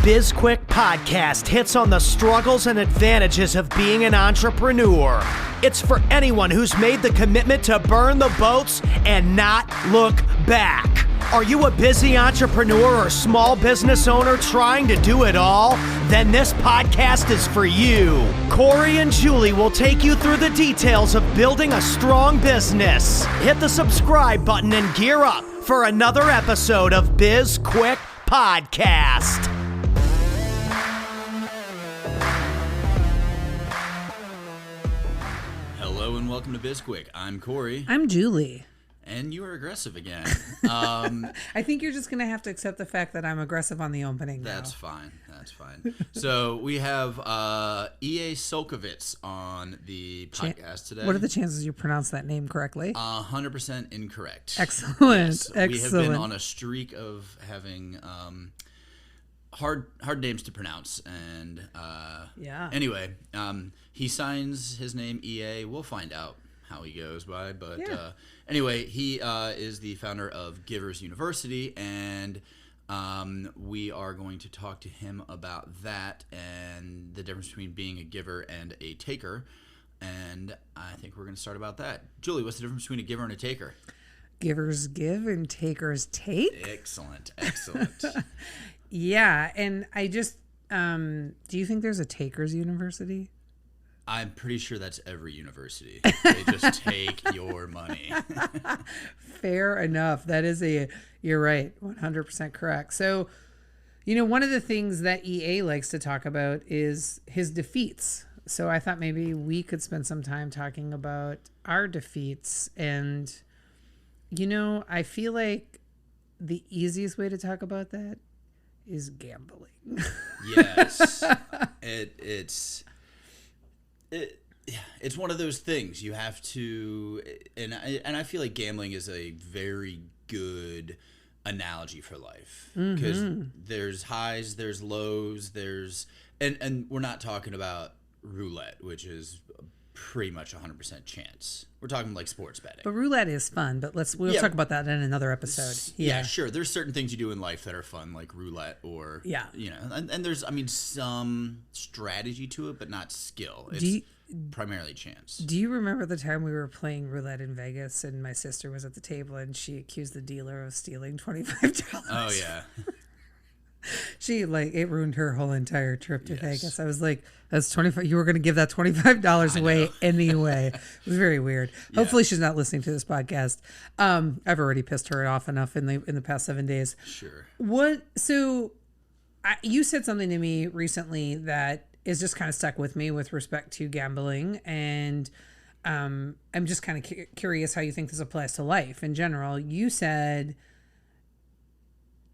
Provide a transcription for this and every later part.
BizQuik podcast hits on the struggles and advantages of being an entrepreneur. It's for anyone who's made the commitment to burn the boats and not look back. Are you a busy entrepreneur or small business owner trying to do it all? Then this podcast is for you. Corey and Julie will take you through the details of building a strong business. Hit the subscribe button and gear up for another episode of BizQuik Podcast. Hello and welcome to BizQuik. I'm Corey. I'm Julie. And you are aggressive again. I think you're just going to have to accept the fact that I'm aggressive on the opening now. That's fine. So we have E.A. Csolkovits on the podcast today. What are the chances you pronounce that name correctly? 100% incorrect. Excellent. Yes, Excellent. We have been on a streak of having hard names to pronounce. And anyway, he signs his name E.A. We'll find out how he goes by, but anyway, he is the founder of Givers University, and we are going to talk to him about that and the difference between being a giver and a taker, and I think we're going to start about that. Julie, what's the difference between a giver and a taker? Givers give and takers take. Excellent. Yeah, and I just, do you think there's a takers university? I'm pretty sure that's every university. They just take your money. Fair enough. That is you're right, 100% correct. So, one of the things that EA likes to talk about is his defeats. So I thought maybe we could spend some time talking about our defeats. And, I feel like the easiest way to talk about that is gambling. Yes. It's one of those things you have to, and I feel like gambling is a very good analogy for life, because there's highs, there's lows, and we're not talking about roulette, which is pretty much 100% chance. We're talking like sports betting. But roulette is fun, but we'll talk about that in another episode. Yeah, sure. There's certain things you do in life that are fun, like roulette, or and there's some strategy to it, but not skill. It's primarily chance. Do you remember the time we were playing roulette in Vegas and my sister was at the table and she accused the dealer of stealing $25? Oh yeah. She it ruined her whole entire trip to Vegas. I was like, that's 25. You were going to give that $25 away anyway. It was very weird. Yeah. Hopefully she's not listening to this podcast. I've already pissed her off enough in the past 7 days. Sure. You said something to me recently that is just kind of stuck with me with respect to gambling. And I'm just kind of curious how you think this applies to life in general. You said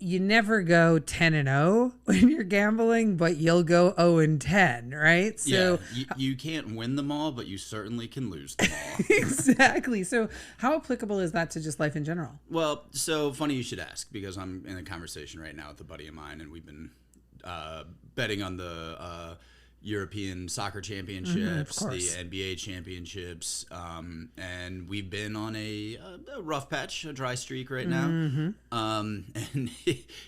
you never go 10-0 when you're gambling, but you'll go 0-10, right? So you can't win them all, but you certainly can lose them all. Exactly. So how applicable is that to just life in general? Well, so funny you should ask, because I'm in a conversation right now with a buddy of mine, and we've been betting on the European soccer championships, the NBA championships, and we've been on a rough patch, a dry streak right now. And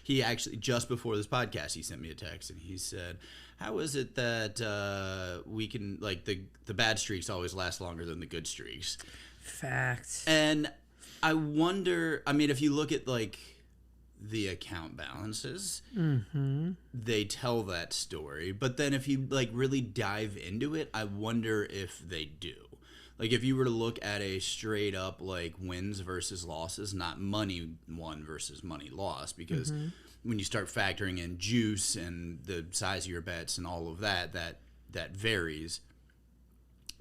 he actually, just before this podcast, he sent me a text and he said, how is it that we can, like, the bad streaks always last longer than the good streaks? Fact. And I wonder, I mean, if you look at like the account balances, they tell that story, but then if you like really dive into it, I wonder if they do. Like if you were to look at a straight up like wins versus losses, not money won versus money lost, because when you start factoring in juice and the size of your bets and all of that varies.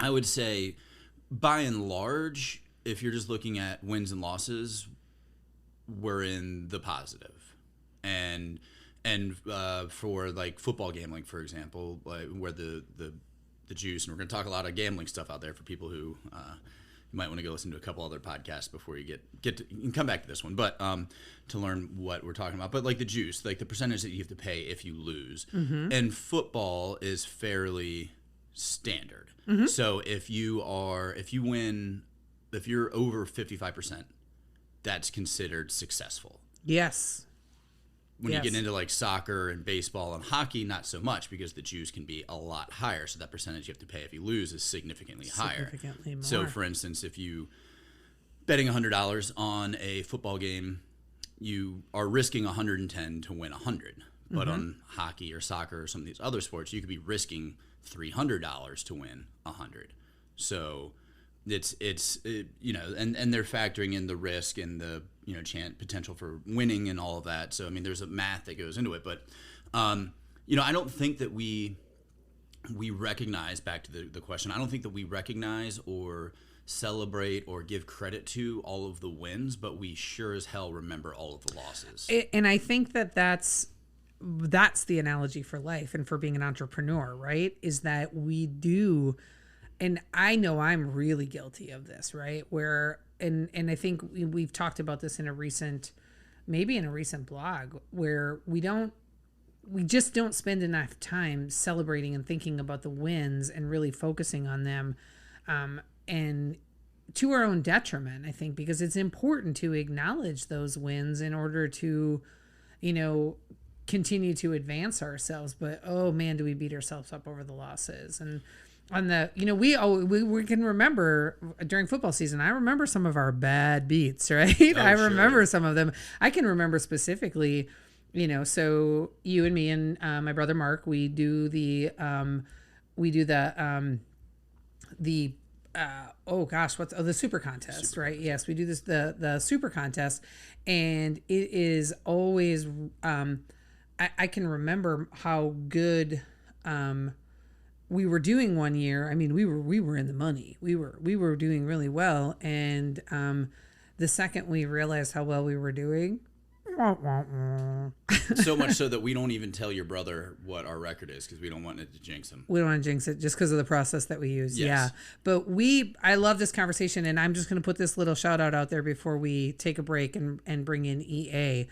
I would say by and large, if you're just looking at wins and losses, we're in the positive. And for like football gambling, for example, like where the juice, and we're going to talk a lot of gambling stuff out there for people who you might want to go listen to a couple other podcasts before you get to, you can come back to this one, but to learn what we're talking about. But like the juice, like the percentage that you have to pay if you lose, and football is fairly standard. So if you're over 55%, that's considered successful. Yes. when you get into like soccer and baseball and hockey, not so much, because the dues can be a lot higher. So that percentage you have to pay if you lose is significantly higher. Significantly more. So for instance, if you betting $100 on a football game, you are risking 110 to win 100. But on hockey or soccer or some of these other sports, you could be risking $300 to win 100. So it's you know, and they're factoring in the risk and the, you know, potential for winning and all of that. So I mean, there's a math that goes into it. But you know, I don't think that we recognize, back to the question, I don't think that we recognize or celebrate or give credit to all of the wins, but we sure as hell remember all of the losses. And I think that's the analogy for life and for being an entrepreneur, right? Is that we do, and I know I'm really guilty of this, right? Where, and I think we've talked about this in a recent blog, where we just don't spend enough time celebrating and thinking about the wins and really focusing on them. And to our own detriment, I think, because it's important to acknowledge those wins in order to, you know, continue to advance ourselves. But oh man, do we beat ourselves up over the losses. And on the, you know, we can remember during football season, I remember some of our bad beats, right? I remember some of them. I can remember specifically, you know, so you and me and my brother Mark, we do the super contest, right? Yes, we do this, the super contest, and it is always, I can remember how good we were doing one year. I mean, we were in the money. We were doing really well, and the second we realized how well we were doing, so much so that we don't even tell your brother what our record is, because we don't want it to jinx him. We don't want to jinx it just because of the process that we use. Yes. Yeah. But I love this conversation, and I'm just going to put this little shout out there before we take a break and bring in EA.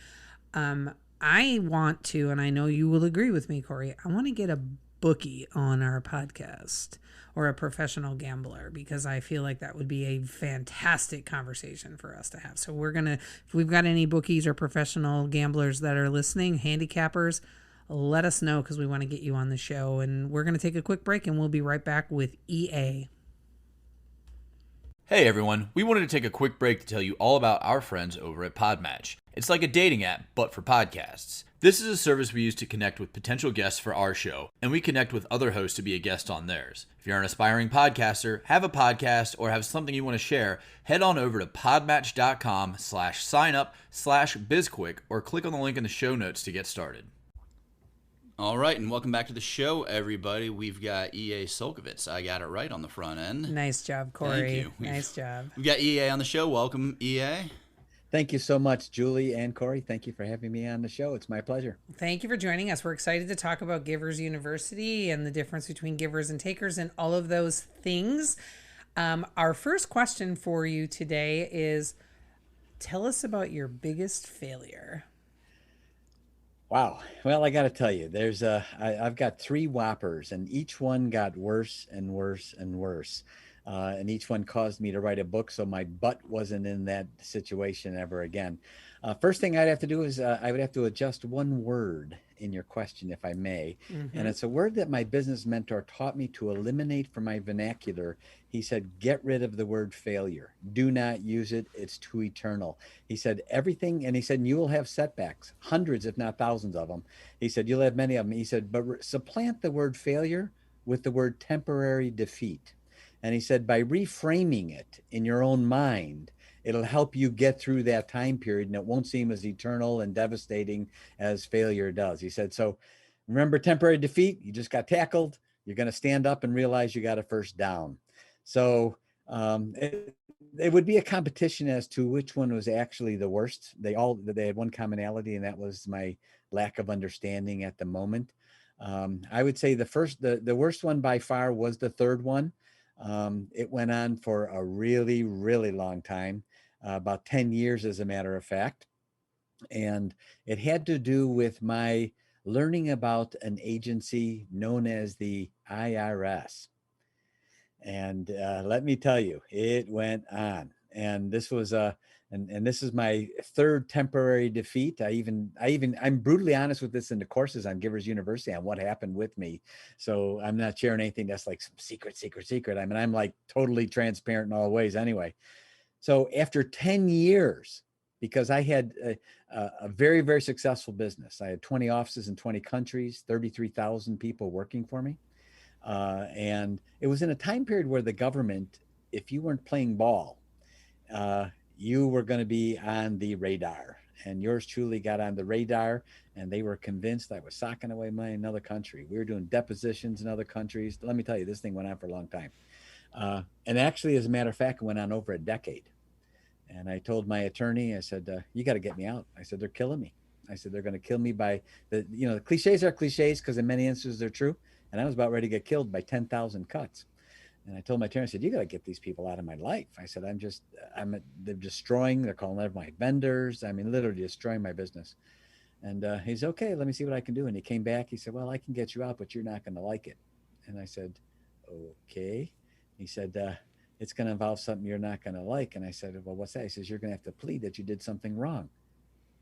I want to, and I know you will agree with me, Corey, I want to get a bookie on our podcast, or a professional gambler, because I feel like that would be a fantastic conversation for us to have. So if we've got any bookies or professional gamblers that are listening, handicappers, let us know, because we want to get you on the show. And we're going to take a quick break, and we'll be right back with EA. Hey everyone, we wanted to take a quick break to tell you all about our friends over at Podmatch. It's like a dating app, but for podcasts. This is a service we use to connect with potential guests for our show, and we connect with other hosts to be a guest on theirs. If you're an aspiring podcaster, have a podcast, or have something you want to share, head on over to podmatch.com/signup/BizQuik, or click on the link in the show notes to get started. All right, and welcome back to the show, everybody. We've got EA Csolkovits. I got it right on the front end. Nice job, Corey. Thank you. Nice job. We've got EA on the show. Welcome, EA. Thank you so much, Julie and Corey. Thank you for having me on the show. It's my pleasure. Thank you for joining us. We're excited to talk about Givers University and the difference between givers and takers and all of those things. Our first question for you today is, tell us about your biggest failure. Wow. Well, I got to tell you, I've got 3 whoppers, and each one got worse and worse and worse. And each one caused me to write a book, so my butt wasn't in that situation ever again. First thing I'd have to do is I would have to adjust one word in your question, if I may. Mm-hmm. And it's a word that my business mentor taught me to eliminate from my vernacular. He said, get rid of the word failure. Do not use it. It's too eternal. He said everything, and he said, you will have setbacks, hundreds, if not thousands of them. He said, you'll have many of them. He said, but supplant the word failure with the word temporary defeat. And he said, by reframing it in your own mind, it'll help you get through that time period, and it won't seem as eternal and devastating as failure does. He said, so remember temporary defeat, you just got tackled. You're going to stand up and realize you got a first down. So it would be a competition as to which one was actually the worst. They had one commonality, and that was my lack of understanding at the moment. I would say the worst one by far was the third one. It went on for a really, really long time, about 10 years, as a matter of fact. And it had to do with my learning about an agency known as the IRS. And let me tell you, it went on. And this was And this is my third temporary defeat. I'm brutally honest with this in the courses on Givers University on what happened with me. So I'm not sharing anything that's like some secret. I mean, I'm like totally transparent in all ways anyway. So after 10 years, because I had a very, very successful business, I had 20 offices in 20 countries, 33,000 people working for me. And it was in a time period where the government, if you weren't playing ball, you were going to be on the radar. And yours truly got on the radar, and they were convinced I was socking away money in another country. We were doing depositions in other countries. Let me tell you, this thing went on for a long time. And actually, as a matter of fact, it went on over a decade. And I told my attorney, I said, you got to get me out. I said, they're killing me. I said, they're going to kill me by the cliches are cliches because in many instances they're true. And I was about ready to get killed by 10,000 cuts. And I told my attorney, I said, you got to get these people out of my life. I said, they're destroying, they're calling out my vendors. I mean, literally destroying my business. And he's okay. Let me see what I can do. And he came back. He said, well, I can get you out, but you're not going to like it. And I said, okay. He said, it's going to involve something you're not going to like. And I said, well, what's that? He says, you're going to have to plead that you did something wrong.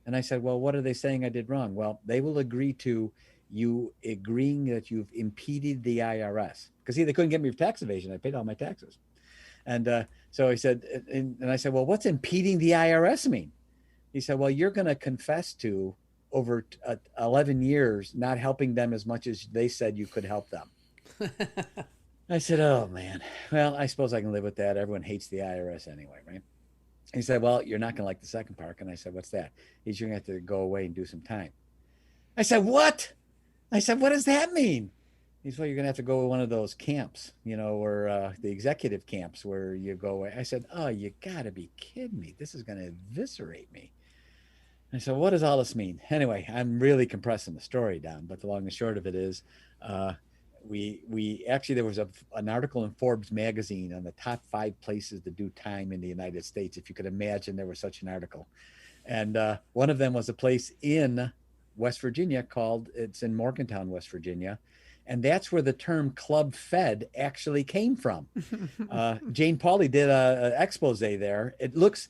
And I said, well, what are they saying I did wrong? Well, they will agree to you agreeing that you've impeded the IRS. Because they couldn't get me for tax evasion. I paid all my taxes. And so he said, and I said, well, what's impeding the IRS mean? He said, well, you're going to confess to over 11 years not helping them as much as they said you could help them. I said, oh, man. Well, I suppose I can live with that. Everyone hates the IRS anyway, right? He said, well, you're not going to like the second part. And I said, what's that? He's going to have to go away and do some time. I said, what? I said, what does that mean? He said, well, you're going to have to go to one of those camps, or the executive camps where you go away. I said, oh, you got to be kidding me. This is going to eviscerate me. I said, what does all this mean? Anyway, I'm really compressing the story down, but the long and short of it is, we actually, there was an article in Forbes magazine on the top 5 places to do time in the United States. If you could imagine, there was such an article. And one of them was a place in West Virginia it's in Morgantown, West Virginia. And that's where the term Club Fed actually came from. Jane Pauley did an expose there. It looks,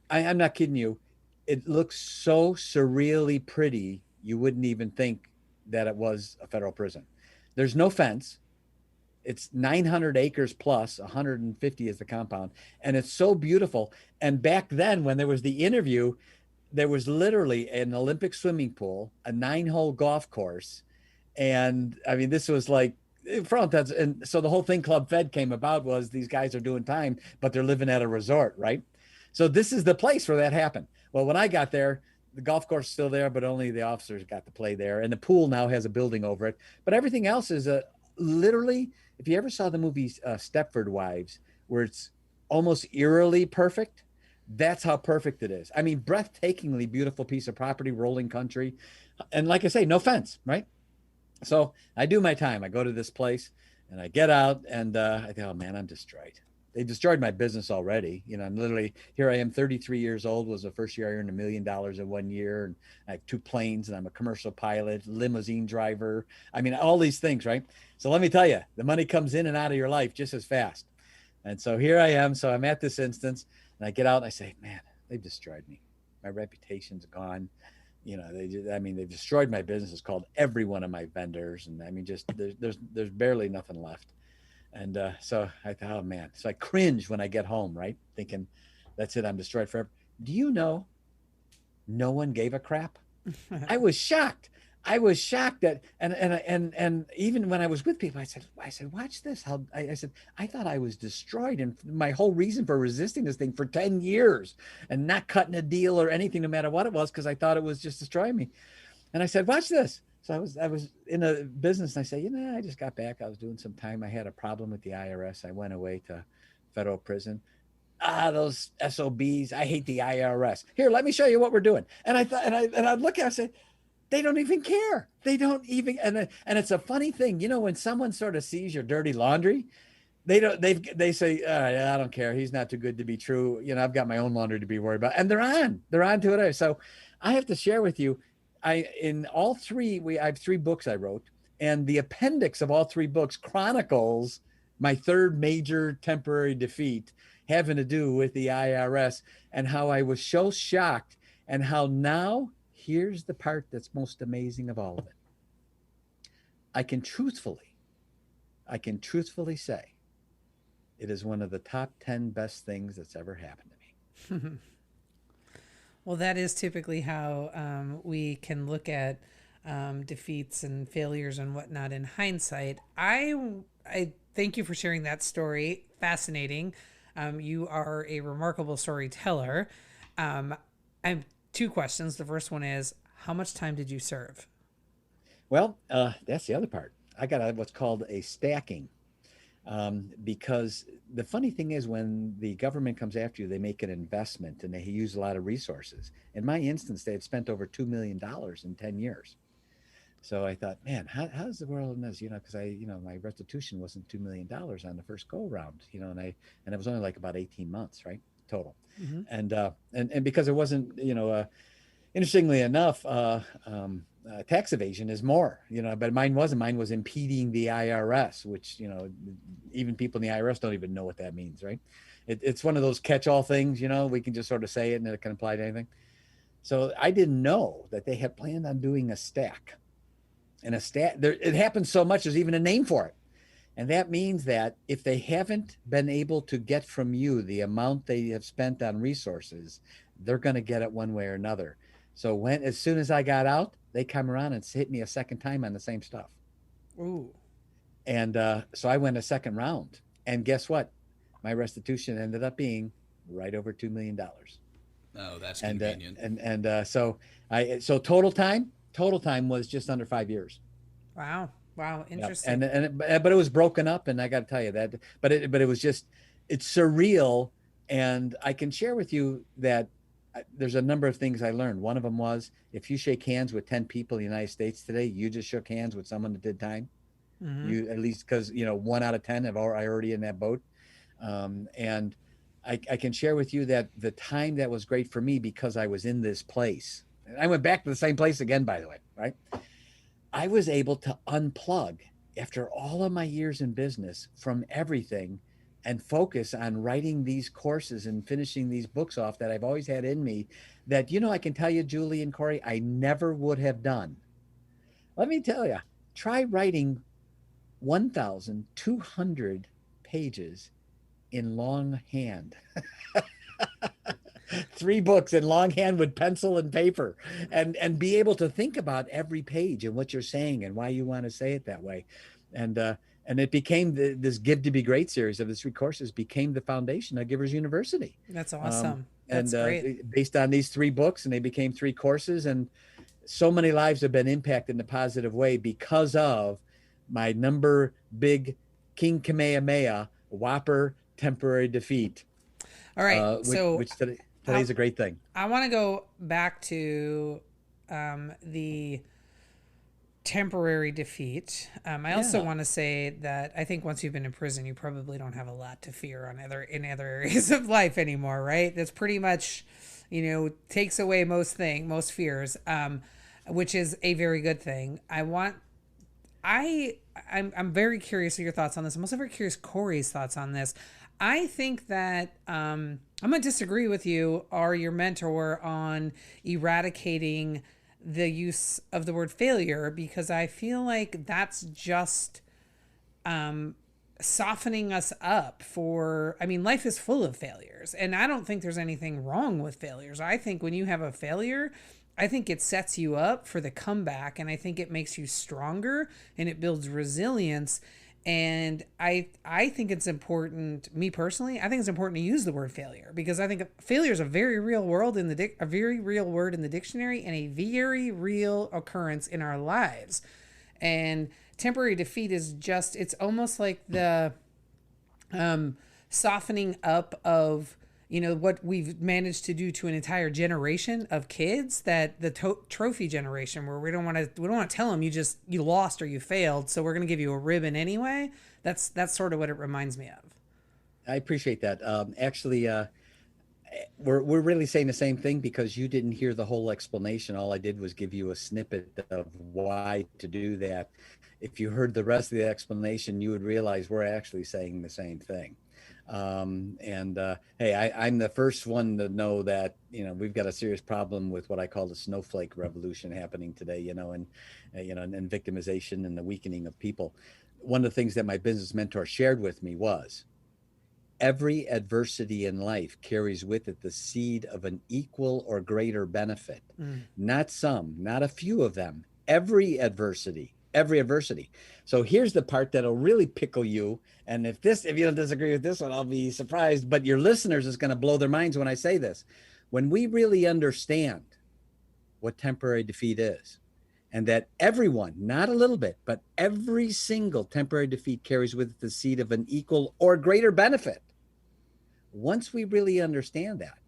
I'm not kidding you, it looks so surreally pretty, you wouldn't even think that it was a federal prison. There's no fence. It's 900 acres plus, 150 is the compound. And it's so beautiful. And back then, when there was the interview, there was literally an Olympic swimming pool, a 9-hole golf course. And I mean, this was like, and so the whole thing Club Fed came about was these guys are doing time, but they're living at a resort, right? So this is the place where that happened. Well, when I got there, the golf course is still there, but only the officers got to play there. And the pool now has a building over it. But everything else is literally, if you ever saw the movie Stepford Wives, where it's almost eerily perfect, that's how perfect it is. I mean, breathtakingly beautiful piece of property, rolling country. And like I say, no fence, right? So I do my time. I go to this place and I get out and I think, oh man, I'm destroyed. They destroyed my business already. I'm literally, here I am, 33 years old, was the first year I earned $1 million in 1 year. And I have 2 planes and I'm a commercial pilot, limousine driver. I mean, all these things, right? So let me tell you, the money comes in and out of your life just as fast. And so here I am. So I'm at this instance and I get out and I say, man, they've destroyed me. My reputation's gone. They've destroyed my business. It's called every one of my vendors. And I mean, just there's barely nothing left. And so I thought, oh man, so I cringe when I get home, right? Thinking, that's it, I'm destroyed forever. Do you know, no one gave a crap? I was shocked. That, and even when I was with people, I said, watch this. I said, I thought I was destroyed. And my whole reason for resisting this thing for 10 years and not cutting a deal or anything, no matter what it was, because I thought it was just destroying me. And I said, watch this. So I was in a business and I say, I just got back. I was doing some time. I had a problem with the IRS. I went away to federal prison. Those SOBs. I hate the IRS. Here, let me show you what we're doing. And I thought, and I'd look at it and say, they don't even care. They don't even, and it's a funny thing, when someone sort of sees your dirty laundry, they say, I don't care. He's not too good to be true. I've got my own laundry to be worried about. And they're on to it. So I have to share with you, I have 3 books I wrote, and the appendix of all 3 books chronicles my third major temporary defeat. having to do with the IRS, and how I was so shocked, and how now, here's the part that's most amazing of all of it. I can truthfully say it is one of the top 10 best things that's ever happened to me. Well, that is typically how we can look at defeats and failures and whatnot in hindsight. I thank you for sharing that story. Fascinating. You are a remarkable storyteller. I have two questions. The first one is, how much time did you serve? Well, that's the other part. I got what's called a stacking. Because the funny thing is, when the government comes after you, they make an investment and they use a lot of resources. In my instance, they had spent over $2 million in 10 years. So I thought, man, how's the world in this? Because my restitution wasn't $2 million on the first go around, and it was only like about 18 months, right? Total. Mm-hmm. And because it wasn't, interestingly enough, tax evasion is more, but mine wasn't. Mine was impeding the IRS, which, even people in the IRS don't even know what that means, right? It's one of those catch-all things, we can just sort of say it and it can apply to anything. So I didn't know that they had planned on doing a stack. And it happens so much, there's even a name for it. And that means that if they haven't been able to get from you the amount they have spent on resources, they're going to get it one way or another. So as soon as I got out, they come around and hit me a second time on the same stuff. Ooh. And so I went a second round. And guess what? My restitution ended up being right over $2 million. Oh, that's convenient. So total time was just under 5 years. Wow. Interesting. Yeah. But it was broken up, and I got to tell you that. But it was just, it's surreal. And I can share with you that there's a number of things I learned. One of them was, if you shake hands with 10 people in the United States today, you just shook hands with someone that did time. Mm-hmm. You, at least, because 1 out of 10 have already in that boat. And I can share with you that the time that was great for me, because I was in this place. I went back to the same place again, by the way, right? I was able to unplug after all of my years in business from everything and focus on writing these courses and finishing these books off that I've always had in me, that, I can tell you, Julie and Corey, I never would have done. Let me tell you, try writing 1,200 pages in longhand. 3 books in longhand with pencil and paper, and be able to think about every page and what you're saying and why you want to say it that way. And it became this Give to Be Great series of the 3 courses became the foundation of Givers University. That's awesome. That's great. Based on these 3 books, and they became 3 courses, and so many lives have been impacted in a positive way because of my number big King Kamehameha Whopper temporary defeat. All right. Which today's a great thing. I want to go back to the temporary defeat. I also want to say that I think once you've been in prison, you probably don't have a lot to fear in other areas of life anymore, right? That's pretty much, takes away most fears, which is a very good thing. I'm very curious of your thoughts on this. I'm also very curious Corey's thoughts on this. I think that I'm going to disagree with you or your mentor on eradicating the use of the word failure, because I feel like that's just softening us up life is full of failures, and I don't think there's anything wrong with failures. I think when you have a failure, I think it sets you up for the comeback, and I think it makes you stronger and it builds resilience. And I think it's important, me personally, I think it's important to use the word failure, because I think failure is a very real word in the dictionary, and a very real occurrence in our lives. And temporary defeat is just, it's almost like the softening up of, what we've managed to do to an entire generation of kids, that the trophy generation, where we don't want to tell them you lost or you failed, so we're going to give you a ribbon anyway. That's sort of what it reminds me of. I appreciate that. Actually, we're really saying the same thing, because you didn't hear the whole explanation. All I did was give you a snippet of why to do that. If you heard the rest of the explanation, you would realize we're actually saying the same thing. Hey, I'm the first one to know that, we've got a serious problem with what I call the snowflake revolution happening today, and victimization and the weakening of people. One of the things that my business mentor shared with me was every adversity in life carries with it the seed of an equal or greater benefit. Not some, not a few of them. Every adversity. So here's the part that'll really pickle you. And if you don't disagree with this one, I'll be surprised. But your listeners is going to blow their minds when I say this. When we really understand what temporary defeat is, and that everyone, not a little bit, but every single temporary defeat carries with it the seed of an equal or greater benefit. Once we really understand that,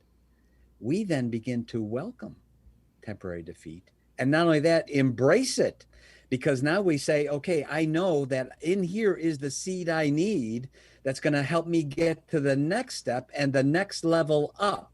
we then begin to welcome temporary defeat. And not only that, embrace it. Because now we say, okay, I know that in here is the seed I need that's going to help me get to the next step and the next level up.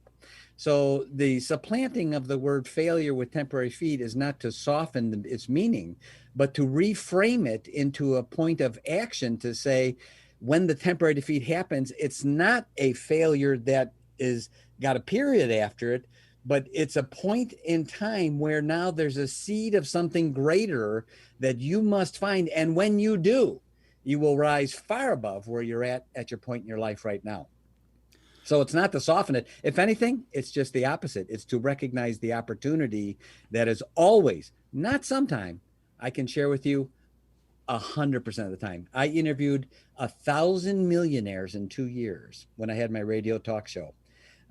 So the supplanting of the word failure with temporary defeat is not to soften its meaning, but to reframe it into a point of action to say, when the temporary defeat happens, it's not a failure that is got a period after it, but it's a point in time where now there's a seed of something greater that you must find. And when you do, you will rise far above where you're at your point in your life right now. So it's not to soften it. If anything, it's just the opposite. It's to recognize the opportunity that is always, not sometime, I can share with you 100% of the time. I interviewed 1,000 millionaires in 2 years when I had my radio talk show.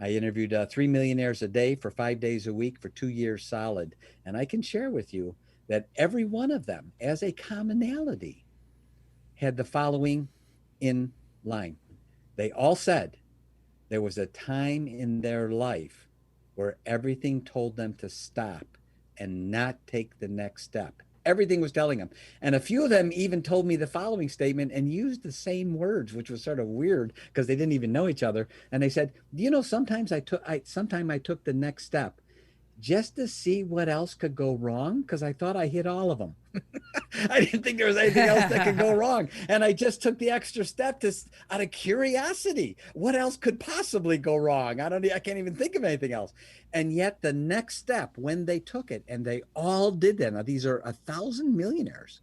I interviewed 3 millionaires a day for 5 days a week for 2 years solid. And I can share with you that every one of them, as a commonality, had the following in line. They all said there was a time in their life where everything told them to stop and not take the next step. Everything was telling them. And a few of them even told me the following statement and used the same words, which was sort of weird because they didn't even know each other. And they said, sometimes I took the next step just to see what else could go wrong because I thought I hit all of them. I didn't think there was anything else that could go wrong. And I just took the extra step out of curiosity. What else could possibly go wrong? I can't even think of anything else. And yet the next step, when they took it, and they all did that. Now, these are 1,000 millionaires.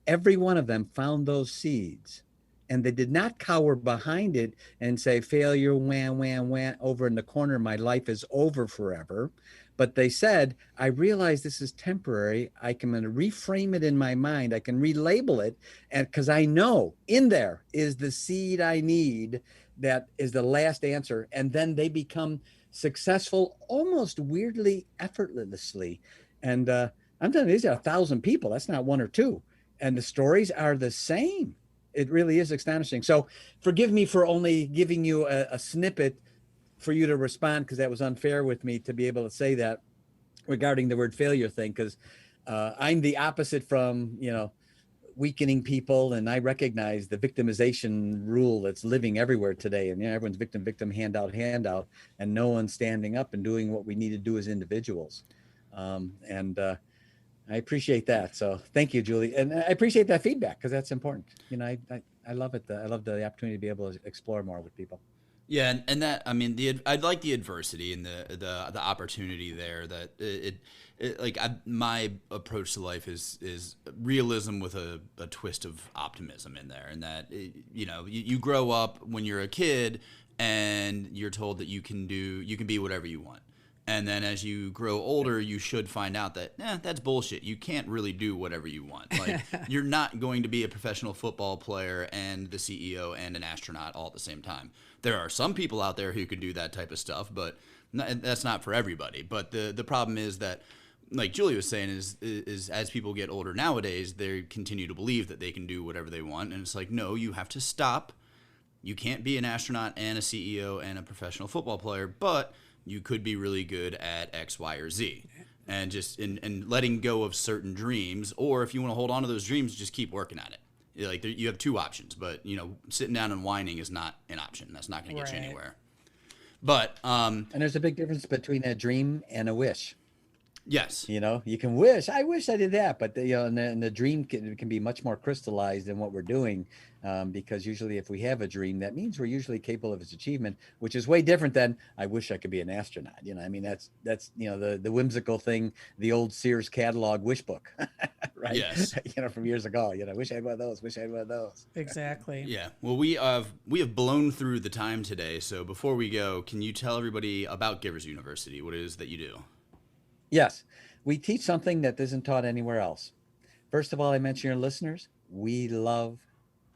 Every one of them found those seeds. And they did not cower behind it and say, failure, wham, over in the corner, my life is over forever. But they said, I realize this is temporary. I can reframe it in my mind. I can relabel it. And because I know in there is the seed I need that is the last answer. And then they become successful almost weirdly, effortlessly. And I'm telling you, these are 1,000 people. That's not one or two. And the stories are the same. It really is astonishing. So forgive me for only giving you a snippet for you to respond, because that was unfair with me to be able to say that regarding the word failure thing, because I'm the opposite from, weakening people. And I recognize the victimization rule that's living everywhere today. And everyone's victim, handout, and no one's standing up and doing what we need to do as individuals. I appreciate that. So thank you, Julie. And I appreciate that feedback because that's important. I love it. I love the opportunity to be able to explore more with people. Yeah, and that, I mean, I'd like the adversity and the opportunity there. That my approach to life is realism with a twist of optimism in there, and that you grow up when you're a kid and you're told that you can be whatever you want. And then as you grow older, you should find out that that's bullshit. You can't really do whatever you want. Like, you're not going to be a professional football player and the CEO and an astronaut all at the same time. There are some people out there who can do that type of stuff, but that's not for everybody. But the problem is that, like Julie was saying, is as people get older nowadays, they continue to believe that they can do whatever they want. And it's like, no, you have to stop. You can't be an astronaut and a CEO and a professional football player, but you could be really good at X, Y, or Z. And just in letting go of certain dreams, or if you want to hold on to those dreams, just keep working at it. Like, you have two options, but sitting down and whining is not an option. That's not going to get you anywhere. But and there's a big difference between a dream and a wish. Yes. You can wish, I wish I did that, but and the dream can be much more crystallized than what we're doing, because usually if we have a dream, that means we're usually capable of its achievement, which is way different than I wish I could be an astronaut. I mean, that's the whimsical thing, the old Sears catalog wish book, right? Yes. From years ago. Wish I had one of those. Wish I had one of those. Exactly. Yeah. Well, we have blown through the time today. So before we go, can you tell everybody about Givers University? What it is that you do? Yes, we teach something that isn't taught anywhere else. First of all, I mention your listeners. We love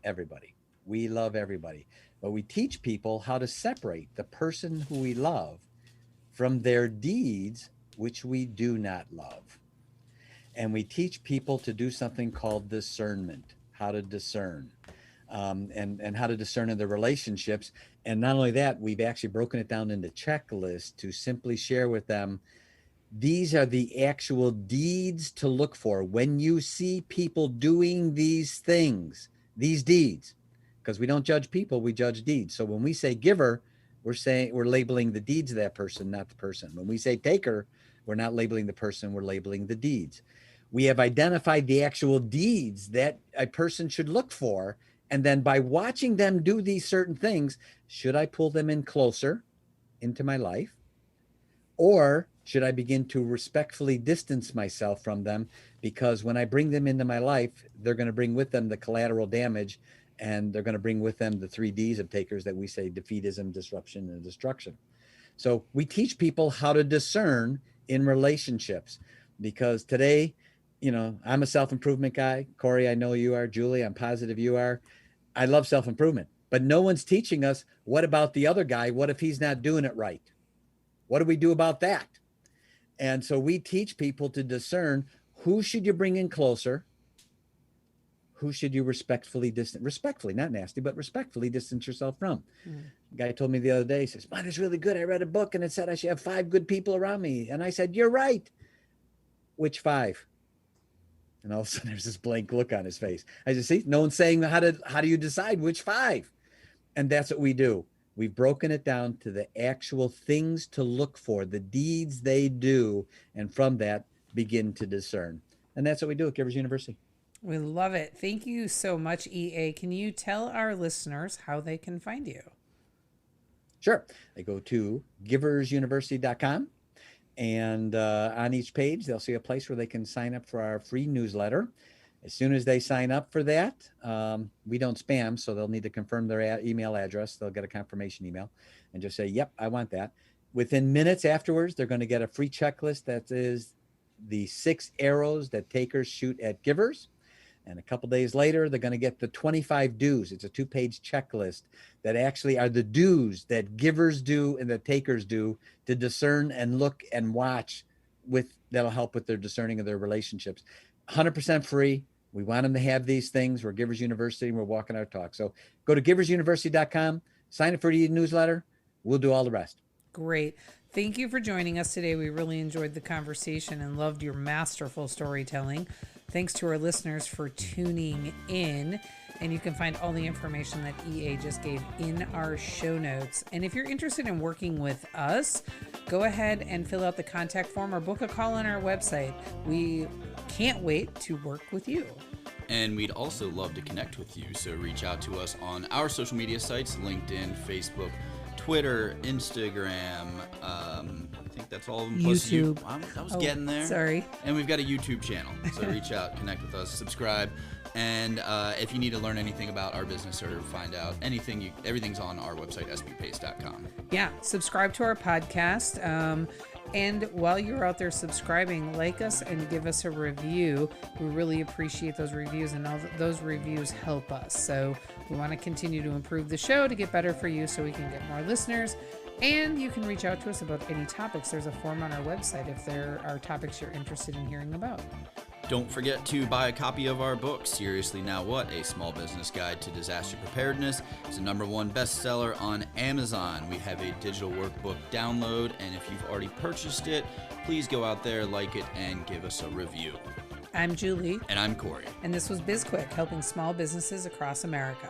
everybody. We love everybody. But we teach people how to separate the person who we love from their deeds, which we do not love. And we teach people to do something called discernment, how to discern, and how to discern in their relationships. And not only that, we've actually broken it down into checklists to simply share with them. These are the actual deeds to look for when you see people doing these things, these deeds, because we don't judge people, we judge deeds. So when we say giver, we're labeling the deeds of that person, not the person. When we say taker, we're not labeling the person, we're labeling the deeds. We have identified the actual deeds that a person should look for. And then by watching them do these certain things, should I pull them in closer into my life? Or should I begin to respectfully distance myself from them? Because when I bring them into my life, they're going to bring with them the collateral damage, and they're going to bring with them the 3 Ds of takers that we say: defeatism, disruption, and destruction. So we teach people how to discern in relationships, because today, I'm a self-improvement guy. Corey, I know you are. Julie, I'm positive you are. I love self-improvement, but no one's teaching us, what about the other guy? What if he's not doing it right? What do we do about that? And so we teach people to discern, who should you bring in closer? Who should you respectfully, not nasty, but respectfully distance yourself from? A guy told me the other day, he says, mine is really good. I read a book and it said I should have 5 good people around me. And I said, you're right. Which 5? And all of a sudden there's this blank look on his face. I said, see, no one's saying how do you decide which 5? And that's what we do. We've broken it down to the actual things to look for, the deeds they do, and from that begin to discern. And that's what we do at Givers University. We love it. Thank you so much, EA. Can you tell our listeners how they can find you? Sure. They go to giversuniversity.com, and on each page, they'll see a place where they can sign up for our free newsletter. As soon as they sign up for that, we don't spam, so they'll need to confirm their email address. They'll get a confirmation email and just say, yep, I want that. Within minutes afterwards, they're going to get a free checklist that is the 6 arrows that takers shoot at givers. And a couple days later, they're going to get the 25 do's. It's a 2-page checklist that actually are the do's that givers do and that takers do to discern and look and watch that'll help with their discerning of their relationships. 100% free. We want them to have these things. We're Givers University and we're walking our talk. So go to giversuniversity.com, sign up for the newsletter. We'll do all the rest. Great. Thank you for joining us today. We really enjoyed the conversation and loved your masterful storytelling. Thanks to our listeners for tuning in. And you can find all the information that EA just gave in our show notes. And if you're interested in working with us, go ahead and fill out the contact form or book a call on our website. We can't wait to work with you. And we'd also love to connect with you. So reach out to us on our social media sites: LinkedIn, Facebook, Twitter, Instagram. I think that's all of them. YouTube. I was getting there. Sorry. And we've got a YouTube channel. So reach out, connect with us, subscribe. And if you need to learn anything about our business or find out anything, everything's on our website, sbpace.com. Yeah, subscribe to our podcast. And while you're out there subscribing, like us and give us a review. We really appreciate those reviews, and all those reviews help us. So we want to continue to improve the show to get better for you so we can get more listeners. And you can reach out to us about any topics. There's a form on our website if there are topics you're interested in hearing about. Don't forget to buy a copy of our book, Seriously Now What? A Small Business Guide to Disaster Preparedness. It's a #1 bestseller on Amazon. We have a digital workbook download, and if you've already purchased it, please go out there, like it, and give us a review. I'm Julie. And I'm Corey. And this was BizQuik, helping small businesses across America.